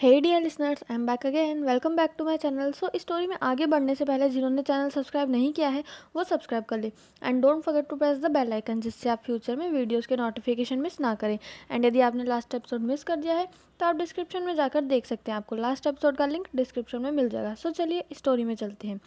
Hey dear listeners, I am back again. Welcome back to my channel. So story में आगे बढ़ने से पहले जिन्होंने चैनल सब्सक्राइब नहीं किया है वो सब्सक्राइब कर ले and don't forget to press the bell icon, जिससे आप फ्यूचर में वीडियोस के नोटिफिकेशन मिस ना करें। एंड यदि आपने लास्ट एपिसोड मिस कर दिया है तो आप डिस्क्रिप्शन में जाकर देख सकते हैं, आपको लास्ट एपिसोड का लिंक डिस्क्रिप्शन में मिल जाएगा। सो चलिए स्टोरी में चलते हैं।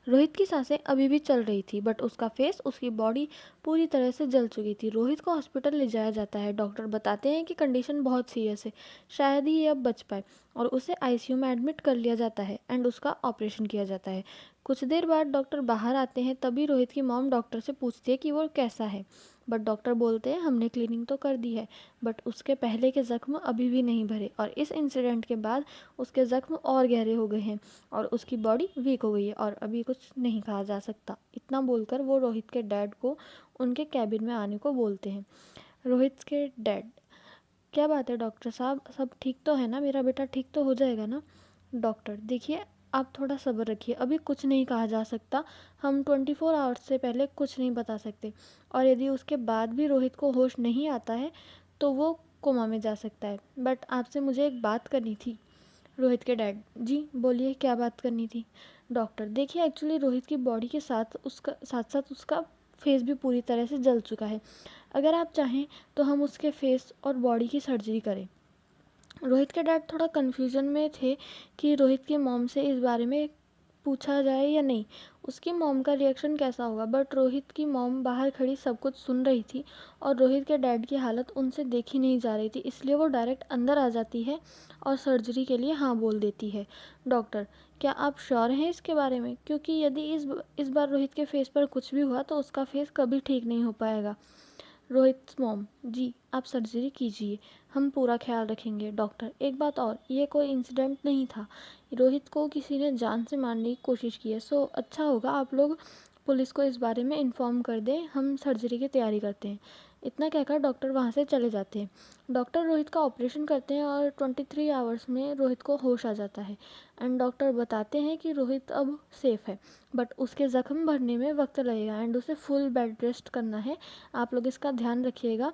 रोहित की सांसें अभी भी चल रही थी, बट उसका फेस, उसकी बॉडी पूरी तरह से जल चुकी थी। रोहित को हॉस्पिटल ले जाया जाता है। डॉक्टर बताते हैं कि कंडीशन बहुत सीरियस है, शायद ही ये अब बच पाए, और उसे आईसीयू में एडमिट कर लिया जाता है एंड उसका ऑपरेशन किया जाता है। कुछ देर बाद डॉक्टर बाहर आते हैं, तभी रोहित की मॉम डॉक्टर से पूछती है कि वो कैसा है। बट डॉक्टर बोलते हैं हमने क्लीनिंग तो कर दी है, बट उसके पहले के ज़ख्म अभी भी नहीं भरे, और इस इंसिडेंट के बाद उसके ज़ख्म और गहरे हो गए हैं और उसकी बॉडी वीक हो गई है और अभी कुछ नहीं कहा जा सकता। इतना बोलकर वो रोहित के डैड को उनके कैबिन में आने को बोलते हैं। रोहित के डैड: क्या बात है डॉक्टर साहब, सब ठीक तो है ना, मेरा बेटा ठीक तो हो जाएगा ना? डॉक्टर: देखिए, आप थोड़ा सब्र रखिए, अभी कुछ नहीं कहा जा सकता, हम 24 आवर्स से पहले कुछ नहीं बता सकते, और यदि उसके बाद भी रोहित को होश नहीं आता है तो वो कोमा में जा सकता है। बट आपसे मुझे एक बात करनी थी। रोहित के डैड: जी बोलिए, क्या बात करनी थी? डॉक्टर: देखिए, एक्चुअली रोहित की बॉडी के साथ साथ उसका फेस भी पूरी तरह से जल चुका है। अगर आप चाहें तो हम उसके फेस और बॉडी की सर्जरी करें। रोहित के डैड थोड़ा कन्फ्यूजन में थे कि रोहित की मॉम से इस बारे में पूछा जाए या नहीं, उसकी मॉम का रिएक्शन कैसा होगा। बट रोहित की मॉम बाहर खड़ी सब कुछ सुन रही थी और रोहित के डैड की हालत उनसे देखी नहीं जा रही थी, इसलिए वो डायरेक्ट अंदर आ जाती है और सर्जरी के लिए हाँ बोल देती है। डॉक्टर: क्या आप श्योर हैं इसके बारे में? क्योंकि यदि इस बार रोहित के फेस पर कुछ भी हुआ तो उसका फेस कभी ठीक नहीं हो पाएगा। रोहित मॉम: जी आप सर्जरी कीजिए, हम पूरा ख्याल रखेंगे। डॉक्टर: एक बात और, ये कोई इंसिडेंट नहीं था, रोहित को किसी ने जान से मारने की कोशिश की है। सो अच्छा होगा आप लोग पुलिस को इस बारे में इन्फॉर्म कर दें, हम सर्जरी की तैयारी करते हैं। इतना कहकर डॉक्टर वहाँ से चले जाते हैं। डॉक्टर रोहित का ऑपरेशन करते हैं और 23 आवर्स में रोहित को होश आ जाता है एंड डॉक्टर बताते हैं कि रोहित अब सेफ़ है, बट उसके ज़ख्म भरने में वक्त लगेगा एंड उसे फुल बेड रेस्ट करना है। आप लोग इसका ध्यान रखिएगा।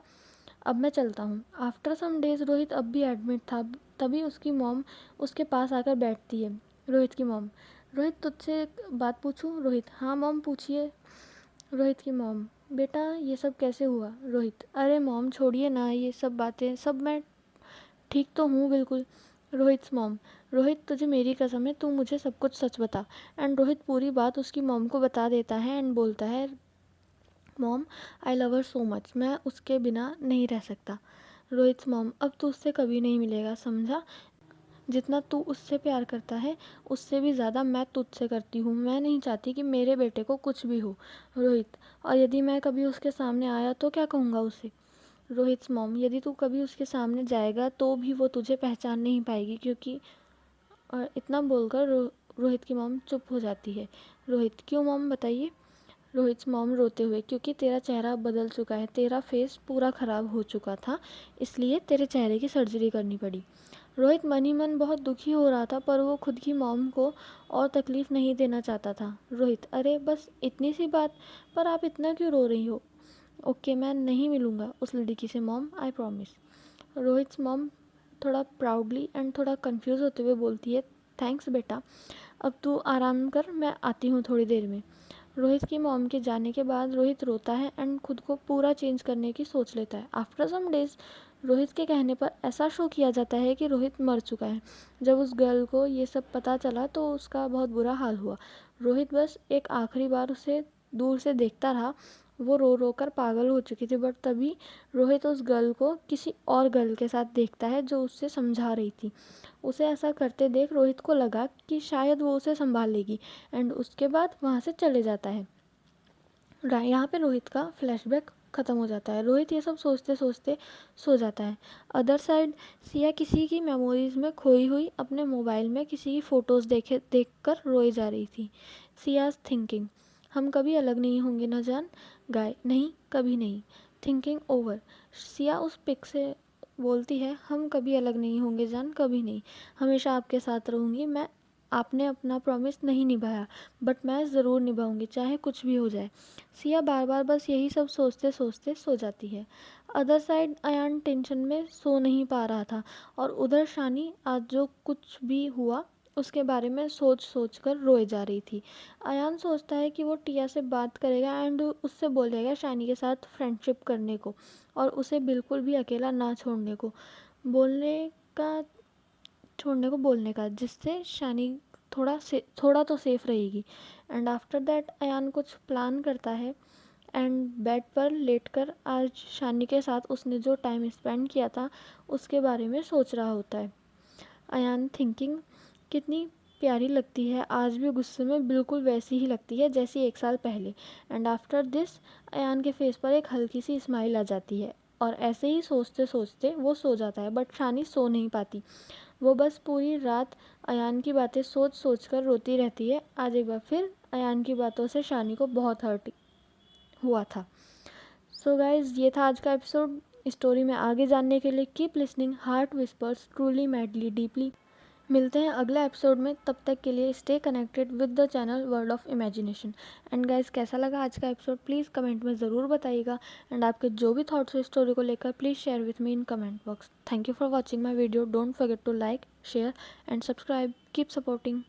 अब मैं चलता हूँ। आफ्टर सम डेज़ रोहित अब भी एडमिट था, तभी उसकी मॉम उसके पास आकर बैठती है। रोहित की मॉम: रोहित, तुझसे एक बात पूछूं? रोहित: हाँ मॉम, पूछिए। रोहित की मॉम: बेटा ये सब कैसे हुआ? रोहित: अरे मॉम छोड़िए ना ये सब बातें, सब मैं ठीक तो हूँ बिल्कुल। रोहित मॉम: रोहित तुझे मेरी कसम है, तू मुझे सब कुछ सच बता। एंड रोहित पूरी बात उसकी मॉम को बता देता है एंड बोलता है, mom I love her so much, मैं उसके बिना नहीं रह सकता। रोहित मॉम: अब तू उससे कभी नहीं मिलेगा, समझा? जितना तू उससे प्यार करता है उससे भी ज़्यादा मैं तुझसे करती हूँ, मैं नहीं चाहती कि मेरे बेटे को कुछ भी हो। रोहित: और यदि मैं कभी उसके सामने आया तो क्या कहूँगा उसे? रोहित मॉम: यदि तू कभी उसके सामने जाएगा तो भी वो तुझे पहचान नहीं पाएगी, क्योंकि और इतना बोलकर रोहित की मॉम चुप हो जाती है। रोहित: क्यों मॉम, बताइए। रोहित मॉम रोते हुए: क्योंकि तेरा चेहरा बदल चुका है, तेरा फेस पूरा ख़राब हो चुका था, इसलिए तेरे चेहरे की सर्जरी करनी पड़ी। रोहित मन ही मन बहुत दुखी हो रहा था, पर वो खुद की मॉम को और तकलीफ़ नहीं देना चाहता था। रोहित: अरे बस इतनी सी बात, पर आप इतना क्यों रो रही हो? ओके, मैं नहीं मिलूँगा उस लड़की से mom, I promise. Rohit mom थोड़ा प्राउडली एंड थोड़ा कंफ्यूज होते हुए बोलती है, थैंक्स बेटा, अब तू आराम कर, मैं आती हूँ थोड़ी देर में। रोहित की मॉम के जाने के बाद रोहित रोता है एंड खुद को पूरा चेंज करने की सोच लेता है। आफ्टर सम डेज रोहित के कहने पर ऐसा शो किया जाता है कि रोहित मर चुका है। जब उस गर्ल को ये सब पता चला तो उसका बहुत बुरा हाल हुआ। रोहित बस एक आखिरी बार उसे दूर से देखता रहा, वो रो रो कर पागल हो चुकी थी। बट तभी रोहित उस गर्ल को किसी और गर्ल के साथ देखता है जो उससे समझा रही थी। उसे ऐसा करते देख रोहित को लगा कि शायद वो उसे संभाल लेगी एंड उसके बाद वहाँ से चले जाता है। यहाँ पे रोहित का फ्लैशबैक ख़त्म हो जाता है। रोहित ये सब सोचते सोचते सो जाता है। अदर साइड सिया किसी की मेमोरीज में खोई हुई अपने मोबाइल में किसी की फ़ोटोज़ देख कर रोई जा रही थी। सियाज थिंकिंग, हम कभी अलग नहीं होंगे ना जान? गाय: नहीं, कभी नहीं। थिंकिंग ओवर, सिया उस पिक से बोलती है, हम कभी अलग नहीं होंगे जान, कभी नहीं, हमेशा आपके साथ रहूँगी मैं, आपने अपना प्रॉमिस नहीं निभाया, बट मैं ज़रूर निभाऊंगी, चाहे कुछ भी हो जाए। सिया बार बार बस यही सब सोचते सोचते सो जाती है। अदर साइड अयान टेंशन में सो नहीं पा रहा था, और उधर शानी आज जो कुछ भी हुआ उसके बारे में सोच सोच कर रोए जा रही थी। अयान सोचता है कि वो टिया से बात करेगा एंड उससे बोलेगा शानी के साथ फ्रेंडशिप करने को, और उसे बिल्कुल भी अकेला ना बोलने का बोलने का, जिससे शानी थोड़ा तो सेफ रहेगी। एंड आफ्टर दैट अयान कुछ प्लान करता है एंड बेड पर लेटकर आज शानी के साथ उसने जो टाइम स्पेंड किया था उसके बारे में सोच रहा होता है। अयान थिंकिंग, कितनी प्यारी लगती है, आज भी गुस्से में बिल्कुल वैसी ही लगती है जैसी 1 साल पहले। एंड आफ्टर दिस अयान के फेस पर एक हल्की सी स्माइल आ जाती है, और ऐसे ही सोचते सोचते वो सो जाता है। बट शानी सो नहीं पाती, वो बस पूरी रात अयान की बातें सोच सोच कर रोती रहती है। आज एक बार फिर अयान की बातों से शानी को बहुत हर्ट हुआ था। सो गाइज, ये था आज का एपिसोड। स्टोरी में आगे जानने के लिए keep listening heart whispers truly madly deeply. मिलते हैं अगले एपिसोड में, तब तक के लिए stay connected with the channel world of imagination. And guys, कैसा लगा आज का एपिसोड प्लीज़ कमेंट में ज़रूर बताइएगा। एंड आपके जो भी थॉट्स हो स्टोरी को लेकर please share with me in comment box. Thank you for watching my video. Don't forget to like, share and subscribe. Keep supporting.